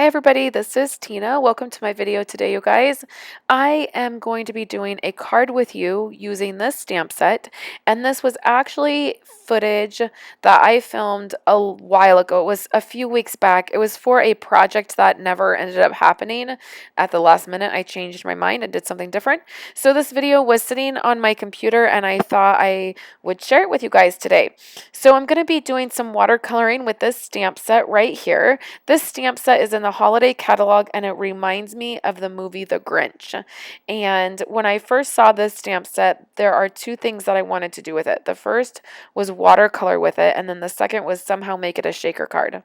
Hi everybody, this is Tina. Welcome to my video today, you guys. I am going to be doing a card with you using this stamp set, and this was actually footage that I filmed a while ago. It was a few weeks back. It was for a project that never ended up happening. At the last minute, I changed my mind and did something different. So this video was sitting on my computer, and I thought I would share it with you guys today. So I'm going to be doing some watercoloring with this stamp set right here. This stamp set is in the holiday catalog, and it reminds me of the movie The Grinch. And when I first saw this stamp set, there are two things that I wanted to do with it. The first was watercolor with it, and then the second was somehow make it a shaker card.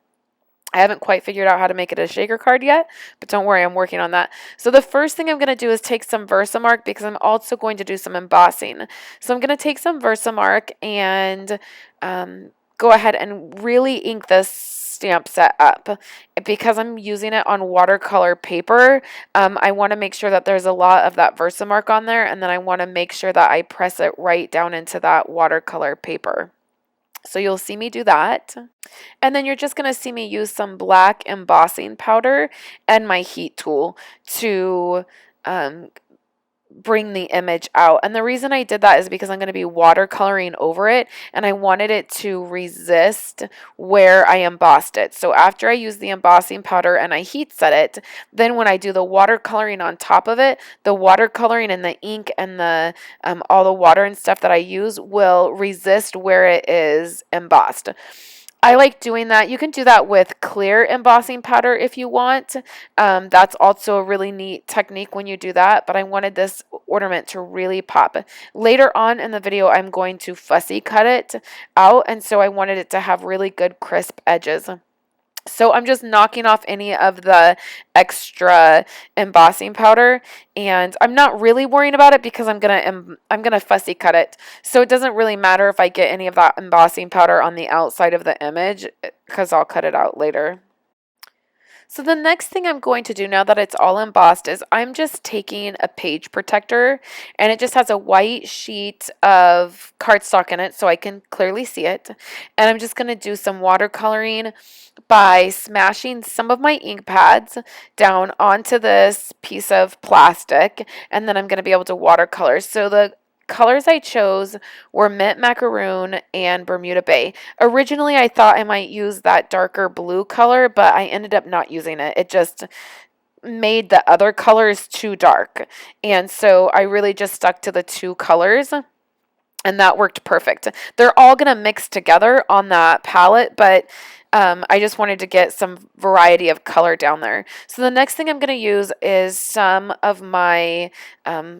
I haven't quite figured out how to make it a shaker card yet, but don't worry, I'm working on that. So the first thing I'm going to do is take some Versamark because I'm also going to do some embossing. So I'm going to take some Versamark and go ahead and really ink this stamp set up. Because I'm using it on watercolor paper, I want to make sure that there's a lot of that Versamark on there, and then I want to make sure that I press it right down into that watercolor paper. So you'll see me do that. And then you're just going to see me use some black embossing powder and my heat tool to bring the image out. And the reason I did that is because I'm going to be watercoloring over it, and I wanted it to resist where I embossed it. So after I use the embossing powder and I heat set it, then when I do the watercoloring on top of it, the watercoloring and the ink and the all the water and stuff that I use will resist where it is embossed. I like doing that. You can do that with clear embossing powder if you want. That's also a really neat technique when you do that, but I wanted this ornament to really pop. Later on in the video, I'm going to fussy cut it out, and so I wanted it to have really good crisp edges. So I'm just knocking off any of the extra embossing powder, and I'm not really worrying about it because I'm gonna fussy cut it. So it doesn't really matter if I get any of that embossing powder on the outside of the image because I'll cut it out later. So the next thing I'm going to do now that it's all embossed is I'm just taking a page protector, and it just has a white sheet of cardstock in it so I can clearly see it. And I'm just going to do some watercoloring by smashing some of my ink pads down onto this piece of plastic, and then I'm going to be able to watercolor. So the colors I chose were Mint Macaroon and Bermuda Bay. Originally, I thought I might use that darker blue color, but I ended up not using it. It just made the other colors too dark. And so I really just stuck to the two colors, and that worked perfect. They're all going to mix together on that palette, but I just wanted to get some variety of color down there. So the next thing I'm going to use is some of my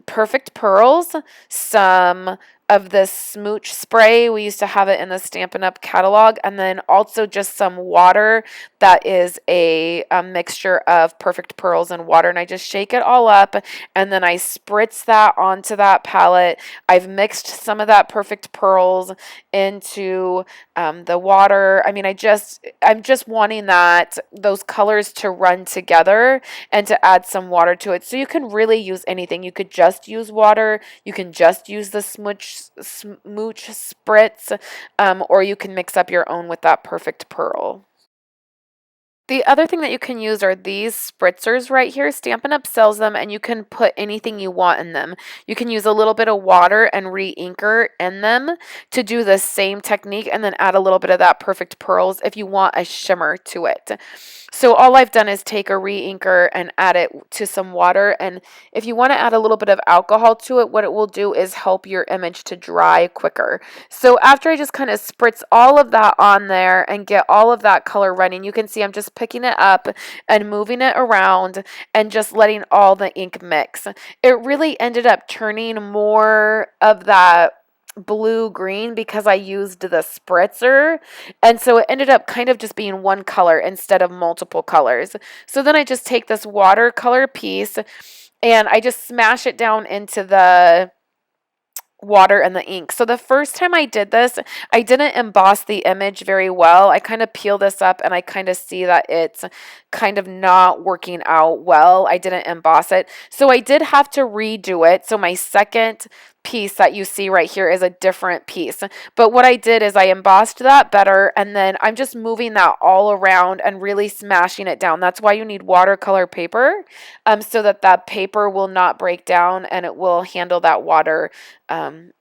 Perfect Pearls, some of this smooch spray. We used to have it in the Stampin' Up catalog, and then also just some water that is a mixture of Perfect Pearls and water, and I just shake it all up, and then I spritz that onto that palette. I've mixed some of that Perfect Pearls into the water. I mean, I'm just wanting those colors to run together and to add some water to it. So you can really use anything. You could just use water. You can just use the smooch spritz, or you can mix up your own with that Perfect Pearl. The other thing that you can use are these spritzers right here. Stampin' Up sells them, and you can put anything you want in them. You can use a little bit of water and re-inker in them to do the same technique, and then add a little bit of that Perfect Pearls if you want a shimmer to it. So all I've done is take a re-inker and add it to some water, and if you want to add a little bit of alcohol to it, what it will do is help your image to dry quicker. So after I just kind of spritz all of that on there and get all of that color running, you can see I'm just picking it up and moving it around and just letting all the ink mix. It really ended up turning more of that blue-green because I used the spritzer, and so it ended up kind of just being one color instead of multiple colors. So then I just take this watercolor piece and I just smash it down into the water and the ink. So the first time I did this, I didn't emboss the image very well. I kind of peel this up and I kind of see that it's kind of not working out well. I didn't emboss it. So I did have to redo it. So my second piece that you see right here is a different piece. But what I did is I embossed that better, and then I'm just moving that all around and really smashing it down. That's why you need watercolor paper, so that that paper will not break down and it will handle that water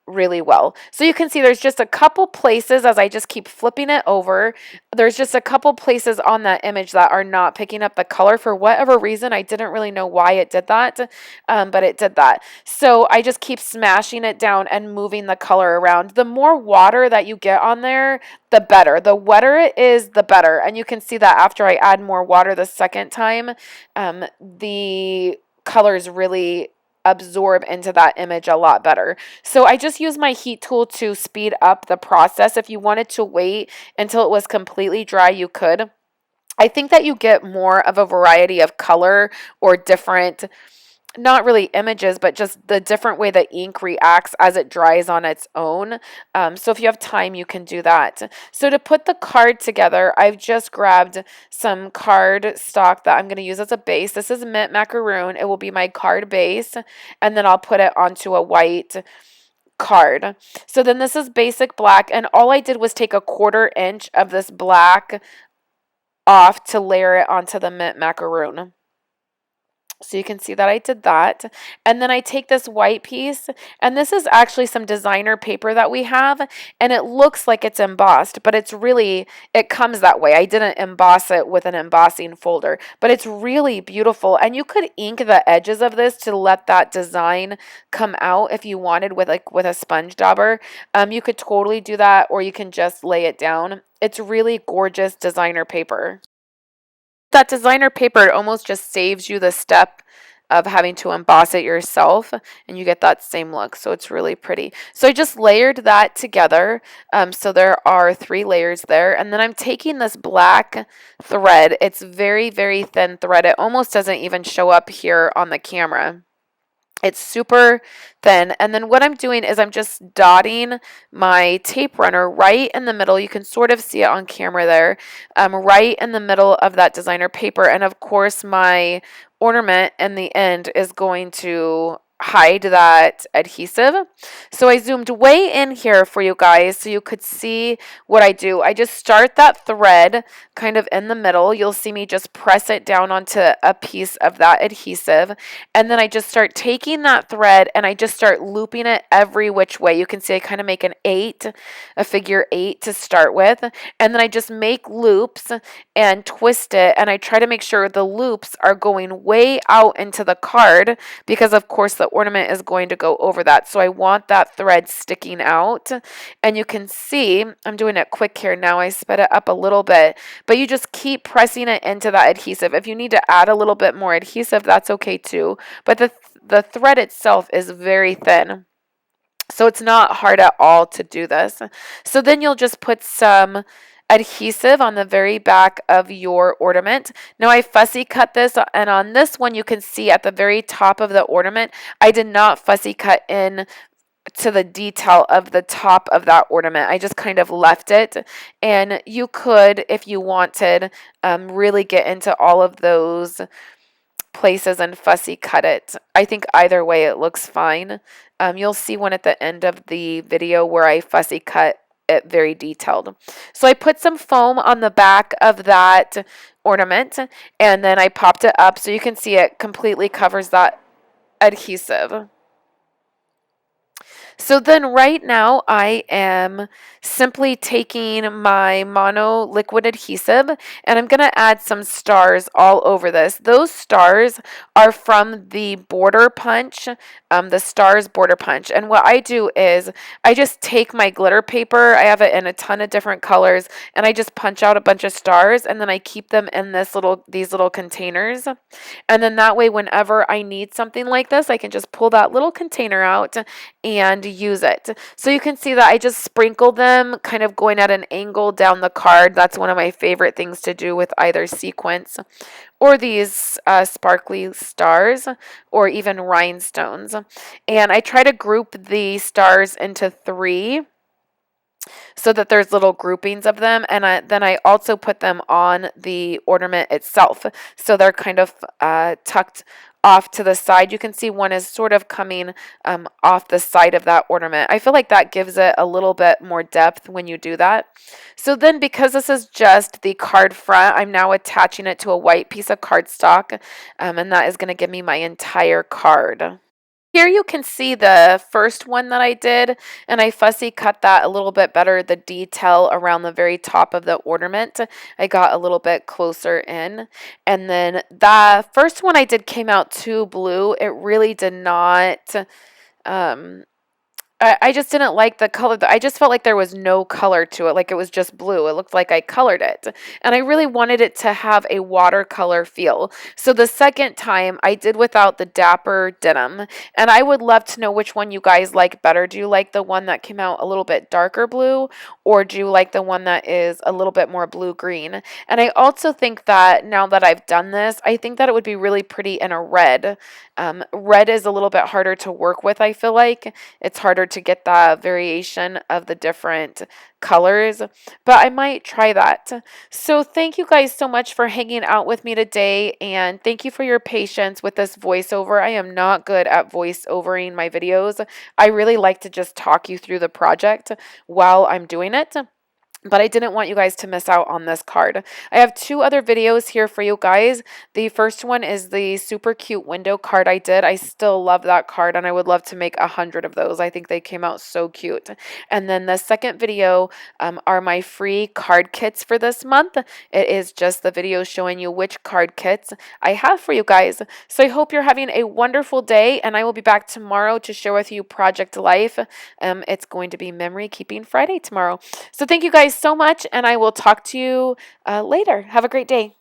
really well. So you can see there's just a couple places as I just keep flipping it over. There's just a couple places on that image that are not picking up the color for whatever reason. I didn't really know why it did that, but it did that. So I just keep smashing it down and moving the color around. The more water that you get on there, the better. The wetter it is, the better. And you can see that after I add more water the second time, the colors really absorb into that image a lot better. So I just use my heat tool to speed up the process. If you wanted to wait until it was completely dry, you could. I think that you get more of a variety of color or different, not really images, but just the different way the ink reacts as it dries on its own. So if you have time, you can do that. So to put the card together, I've just grabbed some card stock that I'm going to use as a base. This is mint macaroon. It will be my card base, and then I'll put it onto a white card. So then this is basic black, and all I did was take a 1/4 inch of this black off to layer it onto the mint macaroon. So you can see that I did that. And then I take this white piece, and this is actually some designer paper that we have, and it looks like it's embossed, but it's really, it comes that way. I didn't emboss it with an embossing folder, but it's really beautiful. And you could ink the edges of this to let that design come out if you wanted with a sponge dauber. You could totally do that, or you can just lay it down. It's really gorgeous designer paper. That designer paper, it almost just saves you the step of having to emboss it yourself, and you get that same look. So it's really pretty. So I just layered that together. So there are 3 layers there, and then I'm taking this black thread. It's very, very thin thread. It almost doesn't even show up here on the camera. It's super thin. And then what I'm doing is I'm just dotting my tape runner right in the middle. You can sort of see it on camera there, right in the middle of that designer paper. And of course, my ornament in the end is going to hide that adhesive. So I zoomed way in here for you guys so you could see what I do. I just start that thread kind of in the middle. You'll see me just press it down onto a piece of that adhesive, and then I just start taking that thread and I just start looping it every which way. You can see I kind of make an 8, a figure 8 to start with, and then I just make loops and twist it, and I try to make sure the loops are going way out into the card because of course the ornament is going to go over that. So I want that thread sticking out, and you can see I'm doing it quick here now. I sped it up a little bit, but you just keep pressing it into that adhesive. If you need to add a little bit more adhesive, that's okay too, but the thread itself is very thin, so it's not hard at all to do this. So then you'll just put some adhesive on the very back of your ornament. Now I fussy cut this, and on this one you can see at the very top of the ornament, I did not fussy cut in to the detail of the top of that ornament. I just kind of left it, and you could, if you wanted, really get into all of those places and fussy cut it. I think either way it looks fine. You'll see one at the end of the video where I fussy cut it very detailed. So I put some foam on the back of that ornament, and then I popped it up so you can see it completely covers that adhesive. So then right now I am simply taking my mono liquid adhesive, and I'm going to add some stars all over this. Those stars are from the border punch, the stars border punch. And what I do is I just take my glitter paper, I have it in a ton of different colors, and I just punch out a bunch of stars, and then I keep them in these little containers. And then that way whenever I need something like this, I can just pull that little container out and use it. So you can see that I just sprinkle them kind of going at an angle down the card. That's one of my favorite things to do with either sequence or these sparkly stars, or even rhinestones. And I try to group the stars into three so that there's little groupings of them, and then I also put them on the ornament itself, so they're kind of tucked off to the side. You can see one is sort of coming off the side of that ornament. I feel like that gives it a little bit more depth when you do that. So then, because this is just the card front, I'm now attaching it to a white piece of cardstock, and that is going to give me my entire card. Here you can see the first one that I did, and I fussy cut that a little bit better, the detail around the very top of the ornament. I got a little bit closer in. And then the first one I did came out too blue. It really did not um, I just didn't like the color. I just felt like there was no color to it, like it was just blue. It looked like I colored it. And I really wanted it to have a watercolor feel. So the second time I did without the dapper denim. And I would love to know which one you guys like better. Do you like the one that came out a little bit darker blue, or do you like the one that is a little bit more blue-green? And I also think that now that I've done this, I think that it would be really pretty in a red. Red is a little bit harder to work with, I feel like. It's harder to get the variation of the different colors, but I might try that. So thank you guys so much for hanging out with me today, and thank you for your patience with this voiceover. I am not good at voiceovering my videos. I really like to just talk you through the project while I'm doing it, but I didn't want you guys to miss out on this card. I have two other videos here for you guys. The first one is the super cute window card I did. I still love that card, and I would love to make 100 of those. I think they came out so cute. And then the second video are my free card kits for this month. It is just the video showing you which card kits I have for you guys. So I hope you're having a wonderful day, and I will be back tomorrow to share with you Project Life. It's going to be Memory Keeping Friday tomorrow. So thank you guys so much, and I will talk to you later. Have a great day.